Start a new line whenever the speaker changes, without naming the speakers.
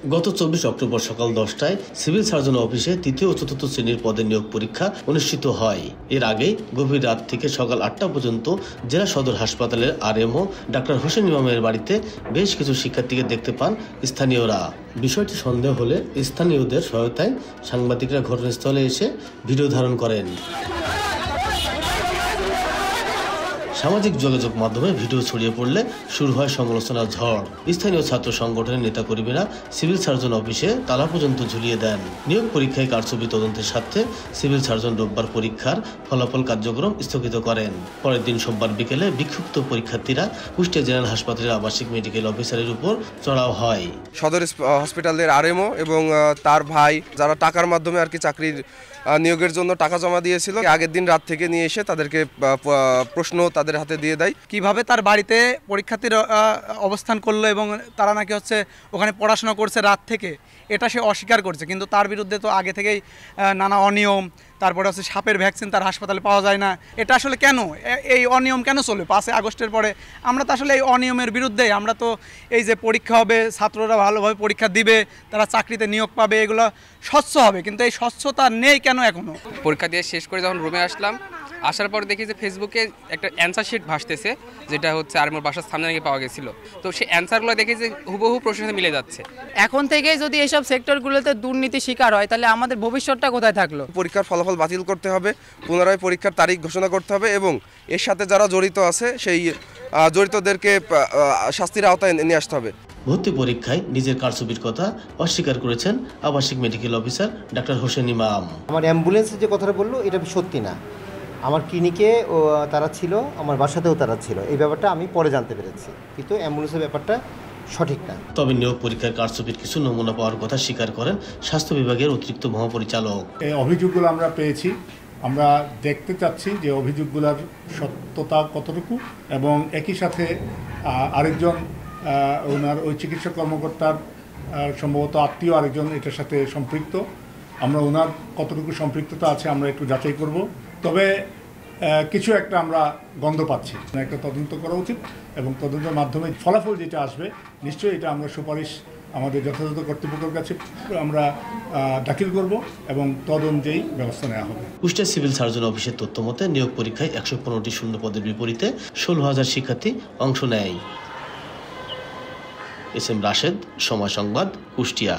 গত 24 অক্টোবর সকাল 10টায় civil surgeon অফিসে তৃতীয় ও চতুর্থ শ্রেণীর পদে নিয়োগ পরীক্ষা অনুষ্ঠিত হয়। এর আগে গভীর রাত থেকে সকাল 8টা পর্যন্ত জেলা সদর হাসপাতালের আরএমও ডাক্তার হোসেন ইমামের বাড়িতে বেশ কিছু শিক্ষার্থীকে দেখতে পান স্থানীয়রা। বিষয়টি সন্দেহ হলে স্থানীয়দের সহায়তায় সাংবাদিকরা ঘটনাস্থলে এসে ভিডিও ধারণ করেন। সামাজিক যোগাযোগ মাধ্যমে ভিডিও ছড়িয়ে পড়লে শুরু হয় সমালোচনার ঝড়। স্থানীয় ছাত্র সংগঠনের নেতাকর্মীরা সিভিল সার্জন অফিসে তালা পর্যন্ত ঝুলিয়ে দেন। নিয়োগ পরীক্ষায় কারচুপি তদন্তের স্বার্থে সিভিল সার্জন রোববার পরীক্ষার ফলাফল কার্যক্রম স্থগিত করেন। পরের দিন সোমবার বিকেলে বিক্ষুব্ধ পরীক্ষার্থীরা কুষ্টিয়া জেনারেল হাসপাতালের আবাসিক মেডিকেল অফিসারের উপর চড়াও হয়।
সদর হসপিটালের আরএমও এবং তার ভাই যারা টাকার মাধ্যমে আর কি চাকরির নিয়োগের জন্য টাকা জমা দিয়েছিল, আগের দিন রাত থেকে নিয়ে এসে তাদেরকে প্রশ্ন তাদের হাতে দিয়ে দেয়।
কিভাবে তার বাড়িতে পরীক্ষার্থীর অবস্থান করলো এবং তারা নাকি ওখানে পড়াশোনা করছে রাত থেকে, এটা সে অস্বীকার করছে। কিন্তু তার বিরুদ্ধে তো আগে থেকেই নানা অনিয়ম, তারপরে সাপের ভ্যাকসিন তার হাসপাতালে পাওয়া যায় না। এটা আসলে কেন, এই অনিয়ম কেন চলে 5 আগস্টের পরে? আমরা তো আসলে এই অনিয়মের বিরুদ্ধে। আমরা তো এই যে পরীক্ষা হবে, ছাত্ররা ভালোভাবে পরীক্ষা দিবে, তারা চাকরিতে নিয়োগ পাবে, এগুলো স্বচ্ছ হবে, কিন্তু এই স্বচ্ছতা নেই কেন এখনো?
পরীক্ষা দিয়ে শেষ করে যখন রুমে আসার পর দেখি যে ফেসবুকে একটা অ্যান্সার শিট ভাসতেছে, যেটা আরএমওর বাসার সামনে নাকি পাওয়া গেছিল। তো সেই অ্যান্সারগুলো দেখি যে হুবহু প্রশ্নের সাথে মিলে যাচ্ছে।
এখন থেকেই যদি এইসব সেক্টরগুলোতে দুর্নীতি শিকার হয়, তাহলে আমাদের ভবিষ্যৎটা কোথায় থাকলো?
পরীক্ষার ফলাফল বাতিল করতে হবে, পুনরায় পরীক্ষার তারিখ ঘোষণা করতে হবে এবং এর সাথে যারা জড়িত আছে সেই জড়িতদেরকে শাস্তির আওতায় নিয়ে আসতে হবে।
ভর্তি পরীক্ষায় নিজের কারচুপির কথা অস্বীকার করেছেন আবাসিক মেডিকেল অফিসার ডাক্তার হোসেন ইমাম।
আমার অ্যাম্বুলেন্সে যে কথাটা বললো এটা সত্যি না। আমার ক্লিনিকে তারা ছিল, আমার বাসাতেও তারা ছিল। এই ব্যাপারটা আমি পরে জানতে পেরেছি, কিন্তু অ্যাম্বুলেন্সের ব্যাপারটা সঠিক না।
তবে নিয়োগ পরীক্ষার কারচুপির কিছু নমুনা পাওয়ার কথা স্বীকার করেন স্বাস্থ্য বিভাগের অতিরিক্ত মহাপরিচালক।
এই অভিযোগগুলো আমরা পেয়েছি, আমরা দেখতে চাচ্ছি যে অভিযোগগুলোর সত্যতা কতটুকু, এবং একই সাথে আরেকজন ওনার ওই চিকিৎসা কর্মকর্তার সম্ভবত আত্মীয় আরেকজন এটার সাথে সম্পৃক্ত। আমরা ওনার কতটুকু সম্পৃক্ততা আছে আমরা একটু যাচাই করব। তবে কিছু একটা আমরা গন্ধ পাচ্ছি, একটা তদন্ত করা উচিত এবং তদন্তের মাধ্যমে ফলাফল যেটা আসবে নিশ্চয়ই এটা আমরা সুপারিশ আমাদের যথাযথ কর্তৃপক্ষের কাছে আমরা দাখিল করব এবং তদ অনুযায়ী ব্যবস্থা নেওয়া হবে।
কুষ্টিয়া সিভিল সার্জন অফিসের তথ্য মতে নিয়োগ পরীক্ষায় 115টি শূন্য পদের বিপরীতে 16,000 শিক্ষার্থী অংশ নেয়। এস এম রাশেদ, সময় সংবাদ, কুষ্টিয়া।